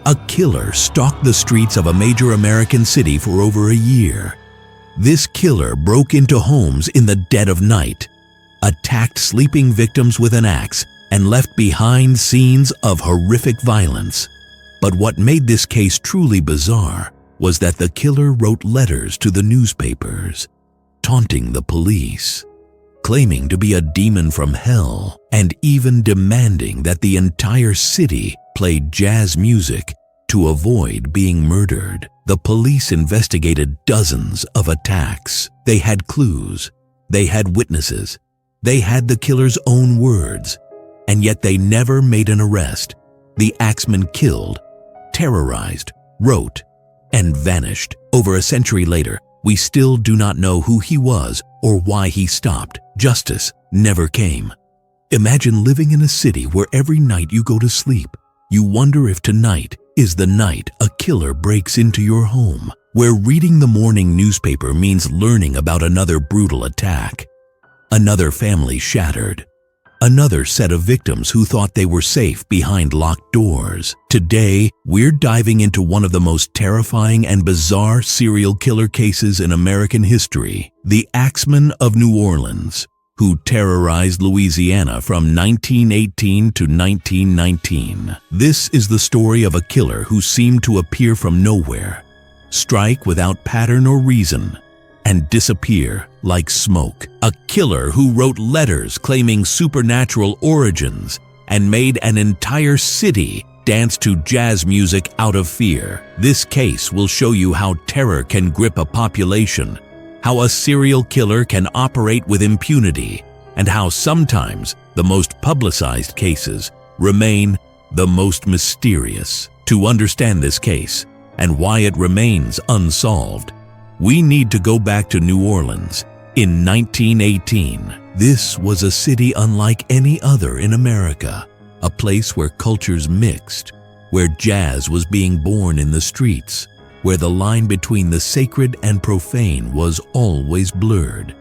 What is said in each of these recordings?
A killer stalked the streets of a major American city for over a year. This killer broke into homes in the dead of night, attacked sleeping victims with an axe, and left behind scenes of horrific violence. But what made this case truly bizarre was that the killer wrote letters to the newspapers, taunting the police, claiming to be a demon from hell, and even demanding that the entire city played jazz music to avoid being murdered. The police investigated dozens of attacks. They had clues, they had witnesses, they had the killer's own words, and yet they never made an arrest. The axeman killed, terrorized, wrote, and vanished. Over a century later, we still do not know who he was or why he stopped. Justice never came. Imagine living in a city where every night you go to sleep, you wonder if tonight is the night a killer breaks into your home, where reading the morning newspaper means learning about another brutal attack, another family shattered, another set of victims who thought they were safe behind locked doors. Today, we're diving into one of the most terrifying and bizarre serial killer cases in American history, the Axeman of New Orleans, who terrorized Louisiana from 1918 to 1919. This is the story of a killer who seemed to appear from nowhere, strike without pattern or reason, and disappear like smoke. A killer who wrote letters claiming supernatural origins and made an entire city dance to jazz music out of fear. This case will show you how terror can grip a population, how a serial killer can operate with impunity, and how sometimes the most publicized cases remain the most mysterious. To understand this case and why it remains unsolved, we need to go back to New Orleans in 1918. This was a city unlike any other in America, a place where cultures mixed, where jazz was being born in the streets, where the line between the sacred and profane was always blurred.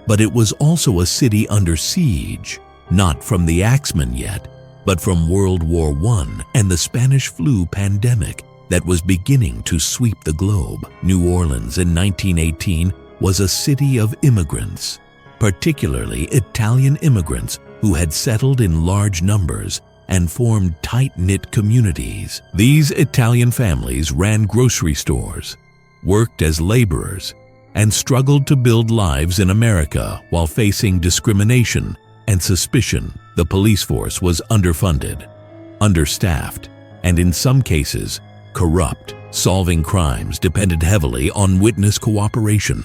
But it was also a city under siege, not from the Axeman yet, but from World War I and the Spanish flu pandemic that was beginning to sweep the globe. New Orleans in 1918 was a city of immigrants, particularly Italian immigrants who had settled in large numbers and formed tight-knit communities. These Italian families ran grocery stores, worked as laborers, and struggled to build lives in America while facing discrimination and suspicion. The police force was underfunded, understaffed, and in some cases, corrupt. Solving crimes depended heavily on witness cooperation.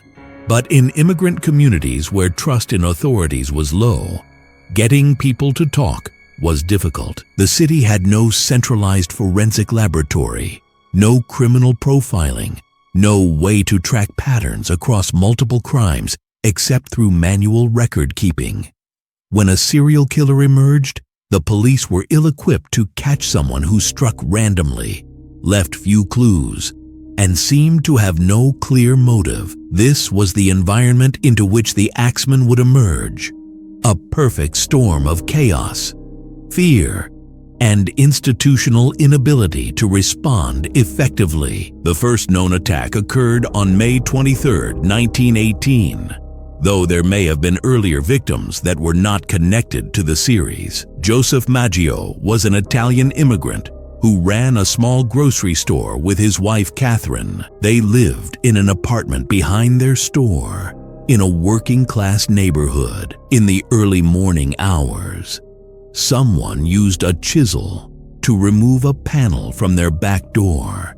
But in immigrant communities where trust in authorities was low, getting people to talk was difficult. The city had no centralized forensic laboratory, no criminal profiling, no way to track patterns across multiple crimes except through manual record keeping. When a serial killer emerged, the police were ill-equipped to catch someone who struck randomly, left few clues, and seemed to have no clear motive. This was the environment into which the Axeman would emerge, a perfect storm of chaos, fear, and institutional inability to respond effectively. The first known attack occurred on May 23, 1918, though there may have been earlier victims that were not connected to the series. Joseph Maggio was an Italian immigrant who ran a small grocery store with his wife Catherine. They lived in an apartment behind their store in a working-class neighborhood. In the early morning hours, someone used a chisel to remove a panel from their back door,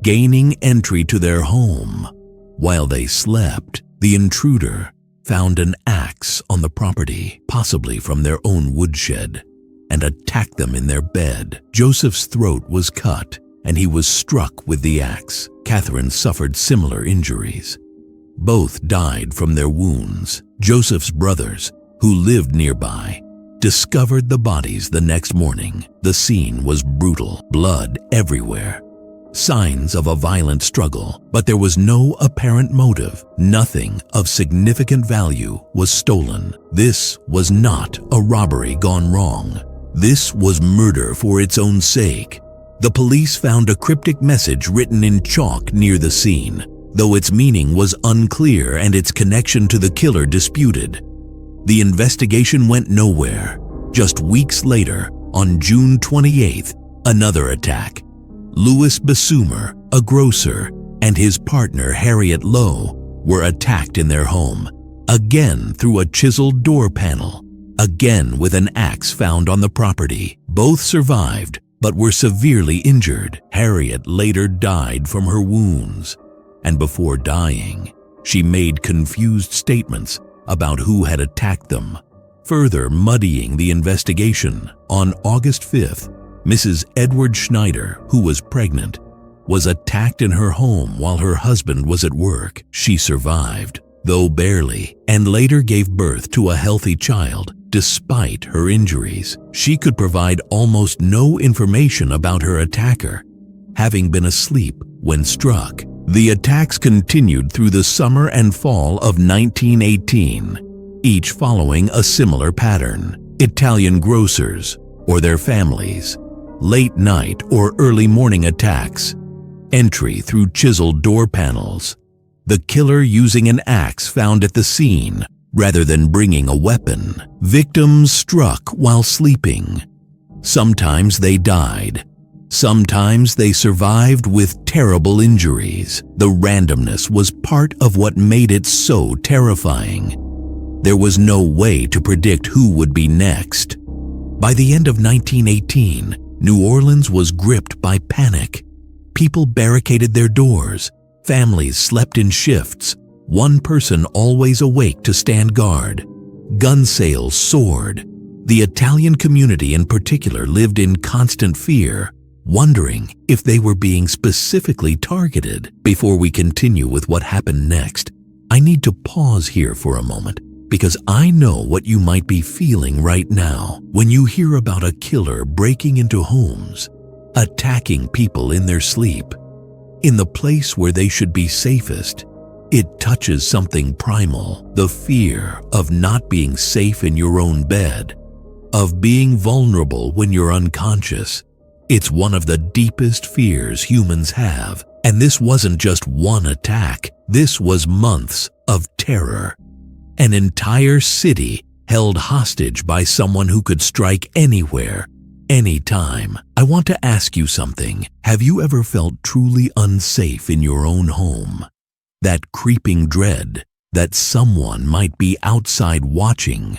gaining entry to their home. While they slept, the intruder found an axe on the property, possibly from their own woodshed, and attacked them in their bed. Joseph's throat was cut, and he was struck with the axe. Catherine suffered similar injuries. Both died from their wounds. Joseph's brothers, who lived nearby, discovered the bodies the next morning. The scene was brutal, blood everywhere, signs of a violent struggle, but there was no apparent motive. Nothing of significant value was stolen. This was not a robbery gone wrong. This was murder for its own sake. The police found a cryptic message written in chalk near the scene, though its meaning was unclear and its connection to the killer disputed. The investigation went nowhere. Just weeks later, on June 28th, another attack. Louis Basumer, a grocer, and his partner Harriet Lowe were attacked in their home, again through a chiseled door panel, again with an axe found on the property. Both survived, but were severely injured. Harriet later died from her wounds, and before dying, she made confused statements about who had attacked them, further muddying the investigation. On August 5th, Mrs. Edward Schneider, who was pregnant, was attacked in her home while her husband was at work. She survived, though barely, and later gave birth to a healthy child. Despite her injuries, she could provide almost no information about her attacker, having been asleep when struck. The attacks continued through the summer and fall of 1918, each following a similar pattern. Italian grocers or their families, late night or early morning attacks, entry through chiseled door panels, the killer using an axe found at the scene rather than bringing a weapon. Victims struck while sleeping. Sometimes they died. Sometimes they survived with terrible injuries. The randomness was part of what made it so terrifying. There was no way to predict who would be next. By the end of 1918, New Orleans was gripped by panic. People barricaded their doors. Families slept in shifts, one person always awake to stand guard. Gun sales soared. The Italian community in particular lived in constant fear, wondering if they were being specifically targeted. Before we continue with what happened next, I need to pause here for a moment, because I know what you might be feeling right now when you hear about a killer breaking into homes, attacking people in their sleep, in the place where they should be safest. It touches something primal, the fear of not being safe in your own bed, of being vulnerable when you're unconscious. It's one of the deepest fears humans have, and this wasn't just one attack. This was months of terror. An entire city held hostage by someone who could strike anywhere, anytime. I want to ask you something. Have you ever felt truly unsafe in your own home? That creeping dread that someone might be outside watching,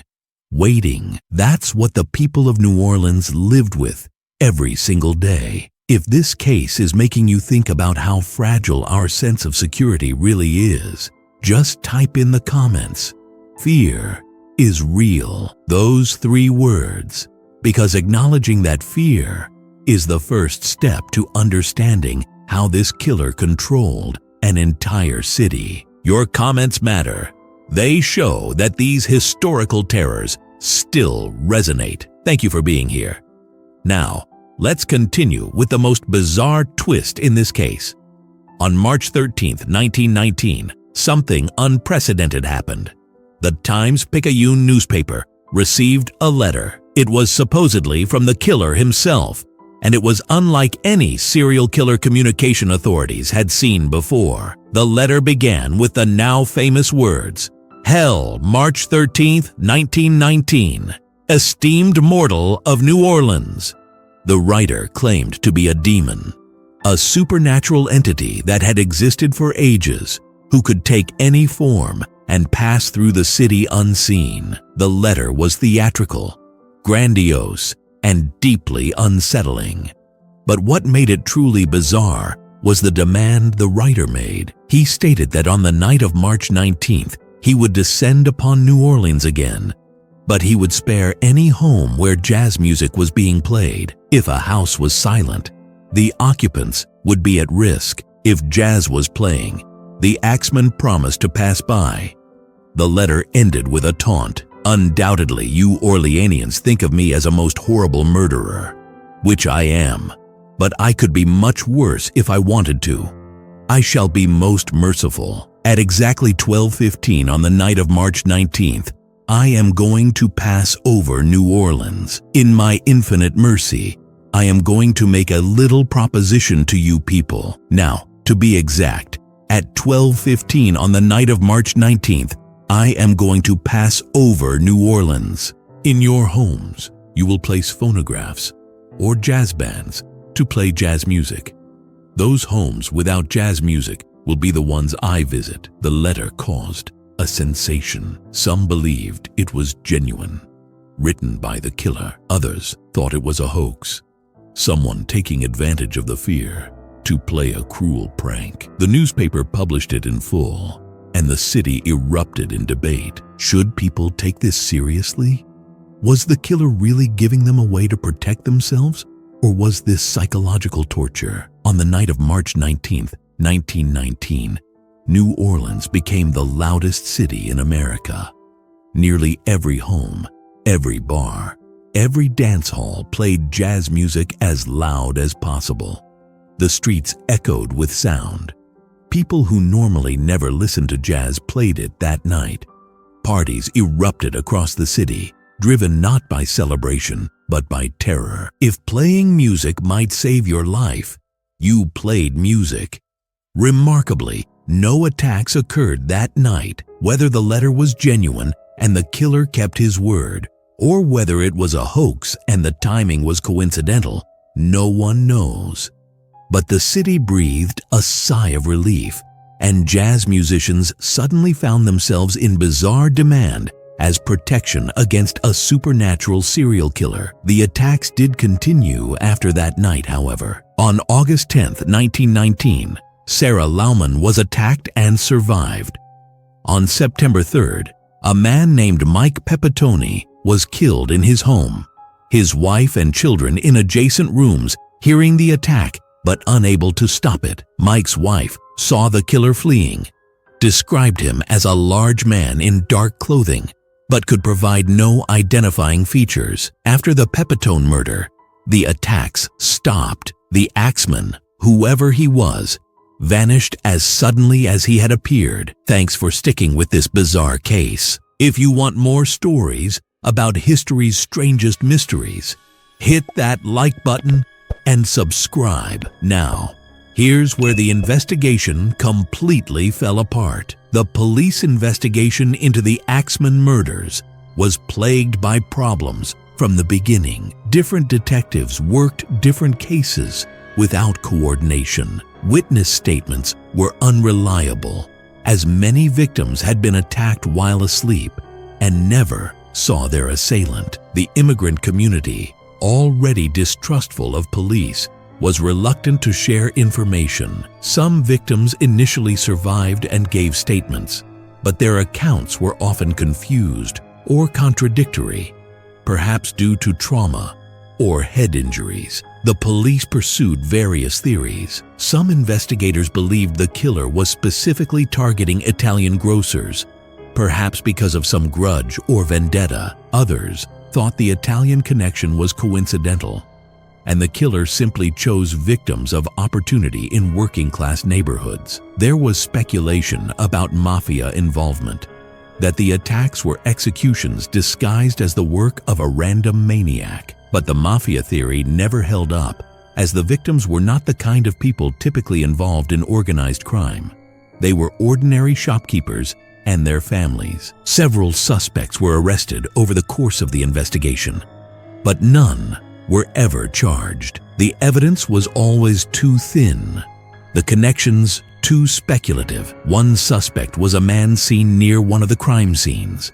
waiting. That's what the people of New Orleans lived with every single day. If this case is making you think about how fragile our sense of security really is, just type in the comments, "Fear is real." Those 3 words, because acknowledging that fear is the first step to understanding how this killer controlled an entire city. Your comments matter. They show that these historical terrors still resonate. Thank you for being here. Now, let's continue with the most bizarre twist in this case. On March 13th, 1919, something unprecedented happened. The Times-Picayune newspaper received a letter. It was supposedly from the killer himself, and it was unlike any serial killer communication authorities had seen before. The letter began with the now famous words, "Hell, March 13th, 1919. Esteemed mortal of New Orleans." The writer claimed to be a demon, a supernatural entity that had existed for ages, who could take any form and pass through the city unseen. The letter was theatrical, grandiose, and deeply unsettling. But what made it truly bizarre was the demand the writer made. He stated that on the night of March 19th, he would descend upon New Orleans again, but he would spare any home where jazz music was being played. If a house was silent, the occupants would be at risk. If jazz was playing, the axeman promised to pass by. The letter ended with a taunt. "Undoubtedly, you Orleanians think of me as a most horrible murderer, which I am, but I could be much worse if I wanted to. I shall be most merciful. At exactly 12:15 on the night of March 19th, I am going to pass over New Orleans. In my infinite mercy, I am going to make a little proposition to you people. Now, to be exact, at 12:15 on the night of March 19th, I am going to pass over New Orleans. In your homes, you will place phonographs or jazz bands to play jazz music. Those homes without jazz music will be the ones I visit. The letter caused a sensation. Some believed it was genuine, written by the killer. Others thought it was a hoax, someone taking advantage of the fear to play a cruel prank. The newspaper published it in full, and the city erupted in debate. Should people take this seriously? Was the killer really giving them a way to protect themselves, or was this psychological torture? On the night of March 19th, 1919, New Orleans became the loudest city in America. Nearly every home, every bar, every dance hall played jazz music as loud as possible. The streets echoed with sound. People who normally never listened to jazz played it that night. Parties erupted across the city, driven not by celebration, but by terror. If playing music might save your life, you played music. Remarkably, no attacks occurred that night. Whether the letter was genuine and the killer kept his word, or whether it was a hoax and the timing was coincidental, no one knows. But the city breathed a sigh of relief, and jazz musicians suddenly found themselves in bizarre demand as protection against a supernatural serial killer. The attacks did continue after that night, however. On August 10th, 1919, Sarah Lauman was attacked and survived. On September 3rd, a man named Mike Pepitone was killed in his home. His wife and children in adjacent rooms, hearing the attack but unable to stop it. Mike's wife saw the killer fleeing, described him as a large man in dark clothing, but could provide no identifying features. After the Pepitone murder, the attacks stopped. The axeman, whoever he was, vanished as suddenly as he had appeared. Thanks for sticking with this bizarre case. If you want more stories about history's strangest mysteries, hit that like button and subscribe. Now, here's where the investigation completely fell apart. The police investigation into the Axeman murders was plagued by problems from the beginning. Different detectives worked different cases without coordination. Witness statements were unreliable, as many victims had been attacked while asleep and never saw their assailant. The immigrant community, already distrustful of police, was reluctant to share information. Some victims initially survived and gave statements, but their accounts were often confused or contradictory, perhaps due to trauma or head injuries. The police pursued various theories. Some investigators believed the killer was specifically targeting Italian grocers, perhaps because of some grudge or vendetta. Others thought the Italian connection was coincidental, and the killer simply chose victims of opportunity in working-class neighborhoods. There was speculation about mafia involvement, that the attacks were executions disguised as the work of a random maniac. But the mafia theory never held up, as the victims were not the kind of people typically involved in organized crime. They were ordinary shopkeepers and their families. Several suspects were arrested over the course of the investigation, but none were ever charged. The evidence was always too thin, the connections too speculative. One suspect was a man seen near one of the crime scenes.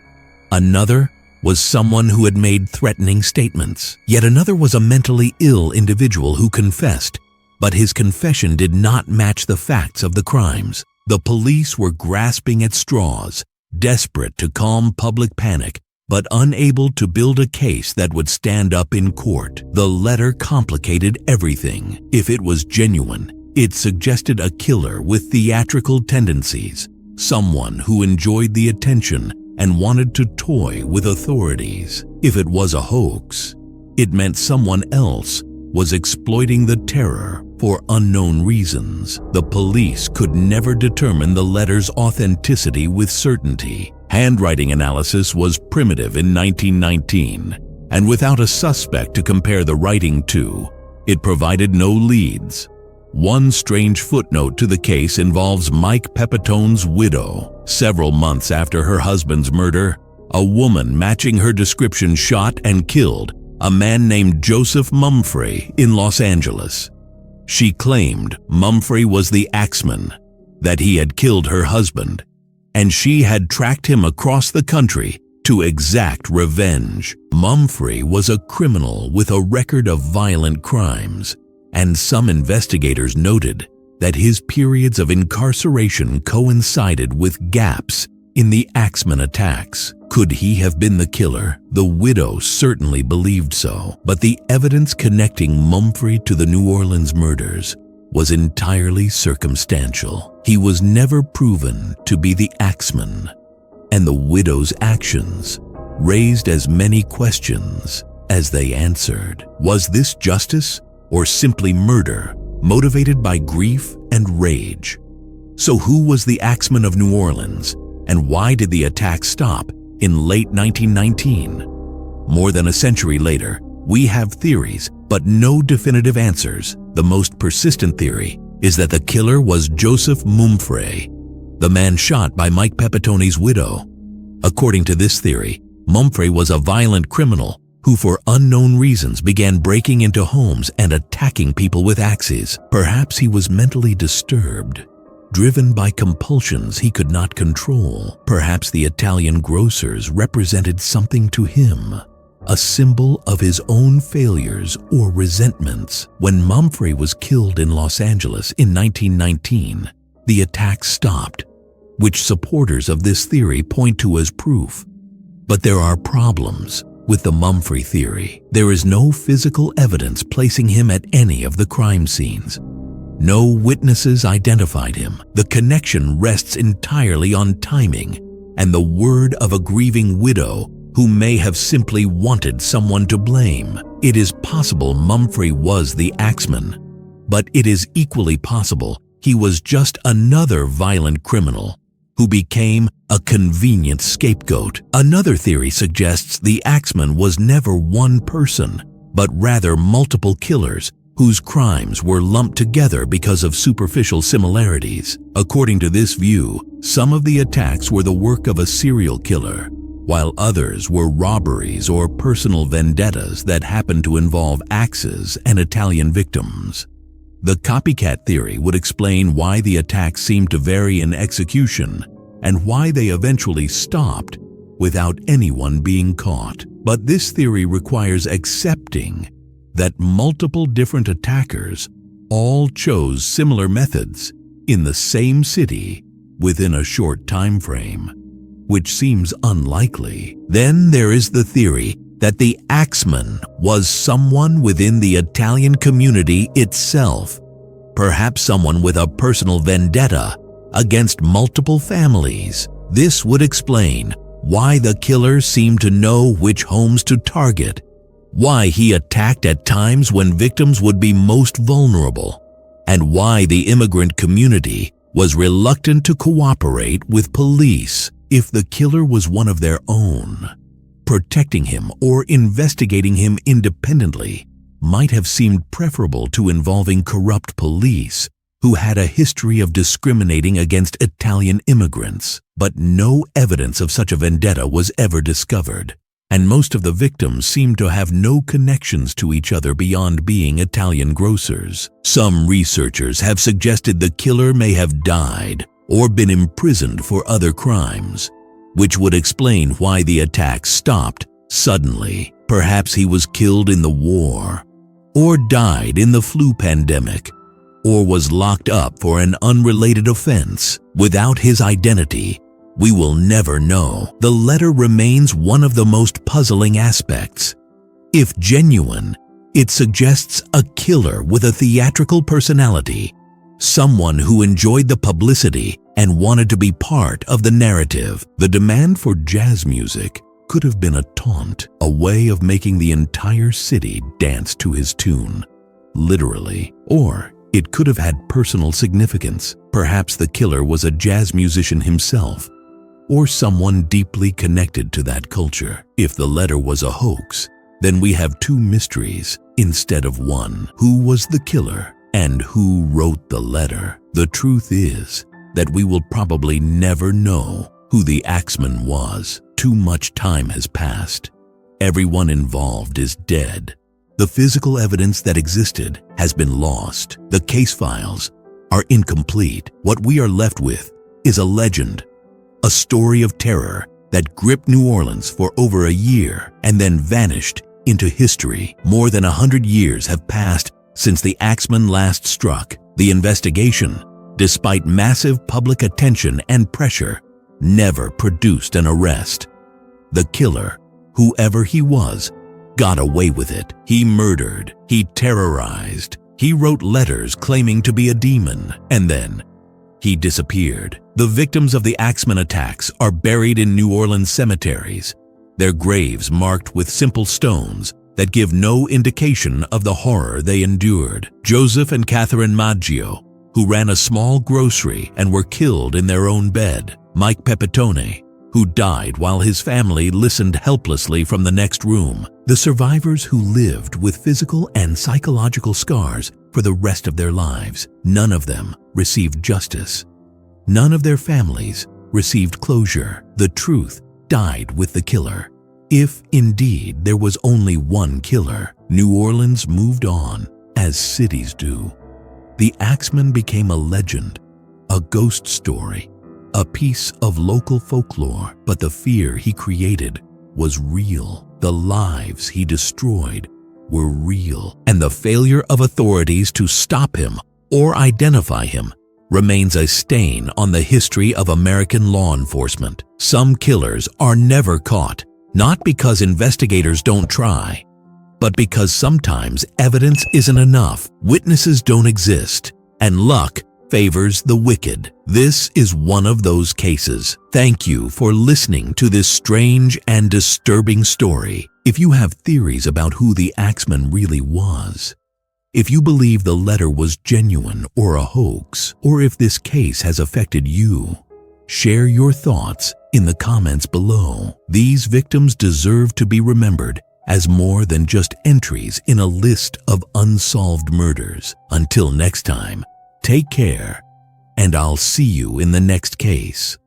Another was someone who had made threatening statements. Yet another was a mentally ill individual who confessed, but his confession did not match the facts of the crimes. The police were grasping at straws, desperate to calm public panic, but unable to build a case that would stand up in court. The letter complicated everything. If it was genuine, it suggested a killer with theatrical tendencies, someone who enjoyed the attention and wanted to toy with authorities. If it was a hoax, it meant someone else was exploiting the terror for unknown reasons. The police could never determine the letter's authenticity with certainty. Handwriting analysis was primitive in 1919, and without a suspect to compare the writing to, it provided no leads. One strange footnote to the case involves Mike Pepitone's widow. Several months after her husband's murder, a woman matching her description shot and killed a man named Joseph Mumfre in Los Angeles. She claimed Mumfre was the axeman, that he had killed her husband, and she had tracked him across the country to exact revenge. Mumfre was a criminal with a record of violent crimes, and some investigators noted that his periods of incarceration coincided with gaps in the axeman attacks. Could he have been the killer? The widow certainly believed so, but the evidence connecting Mumfre to the New Orleans murders was entirely circumstantial. He was never proven to be the axeman, and the widow's actions raised as many questions as they answered. Was this justice or simply murder motivated by grief and rage? So who was the axeman of New Orleans, and why did the attack stop in late 1919? More than a century later, we have theories, but no definitive answers. The most persistent theory is that the killer was Joseph Mumfre, the man shot by Mike Pepitone's widow. According to this theory, Mumfre was a violent criminal who for unknown reasons began breaking into homes and attacking people with axes. Perhaps he was mentally disturbed, driven by compulsions he could not control. Perhaps the Italian grocers represented something to him, a symbol of his own failures or resentments. When Mumfre was killed in Los Angeles in 1919, the attack stopped, which supporters of this theory point to as proof. But there are problems with the Mumfre theory. There is no physical evidence placing him at any of the crime scenes. No witnesses identified him. The connection rests entirely on timing and the word of a grieving widow who may have simply wanted someone to blame. It is possible Mumfre was the axeman, but it is equally possible he was just another violent criminal who became a convenient scapegoat. Another theory suggests the axeman was never one person, but rather multiple killers whose crimes were lumped together because of superficial similarities. According to this view, some of the attacks were the work of a serial killer, while others were robberies or personal vendettas that happened to involve axes and Italian victims. The copycat theory would explain why the attacks seemed to vary in execution and why they eventually stopped without anyone being caught. But this theory requires accepting that multiple different attackers all chose similar methods in the same city within a short time frame, which seems unlikely. Then there is the theory that the axeman was someone within the Italian community itself, perhaps someone with a personal vendetta against multiple families. This would explain why the killer seemed to know which homes to target, why he attacked at times when victims would be most vulnerable, and why the immigrant community was reluctant to cooperate with police. If the killer was one of their own, protecting him or investigating him independently might have seemed preferable to involving corrupt police who had a history of discriminating against Italian immigrants. But no evidence of such a vendetta was ever discovered, and most of the victims seemed to have no connections to each other beyond being Italian grocers. Some researchers have suggested the killer may have died or been imprisoned for other crimes, which would explain why the attack stopped suddenly. Perhaps he was killed in the war, or died in the flu pandemic, or was locked up for an unrelated offense. Without his identity, we will never know. The letter remains one of the most puzzling aspects. If genuine, it suggests a killer with a theatrical personality, someone who enjoyed the publicity and wanted to be part of the narrative. The demand for jazz music could have been a taunt, a way of making the entire city dance to his tune, literally. Or it could have had personal significance. Perhaps the killer was a jazz musician himself, or someone deeply connected to that culture. If the letter was a hoax, then we have two mysteries. instead of one? Who was the killer and who wrote the letter? The truth is that we will probably never know who the axeman was. Too much time has passed. Everyone involved is dead. The physical evidence that existed has been lost. The case files are incomplete. What we are left with is a legend, a story of terror that gripped New Orleans for over a year and then vanished into history. More than 100 years have passed since the axeman last struck. The investigation, despite massive public attention and pressure, never produced an arrest. The killer, whoever he was, got away with it. He murdered, he terrorized, he wrote letters claiming to be a demon, and then he disappeared. The victims of the axeman attacks are buried in New Orleans cemeteries, their graves marked with simple stones that give no indication of the horror they endured. Joseph and Catherine Maggio, who ran a small grocery and were killed in their own bed. Mike Pepitone, who died while his family listened helplessly from the next room. The survivors who lived with physical and psychological scars for the rest of their lives. None of them received justice. None of their families received closure. The truth died with the killer. If indeed there was only one killer, New Orleans moved on, as cities do. The axeman became a legend, a ghost story, a piece of local folklore, but the fear he created was real. The lives he destroyed were real, and the failure of authorities to stop him or identify him remains a stain on the history of American law enforcement. Some killers are never caught, not because investigators don't try, but because sometimes evidence isn't enough, witnesses don't exist, and luck favors the wicked. This is one of those cases. Thank you for listening to this strange and disturbing story. If you have theories about who the axeman really was, if you believe the letter was genuine or a hoax, or if this case has affected you, share your thoughts in the comments below. These victims deserve to be remembered as more than just entries in a list of unsolved murders. Until next time, take care, and I'll see you in the next case.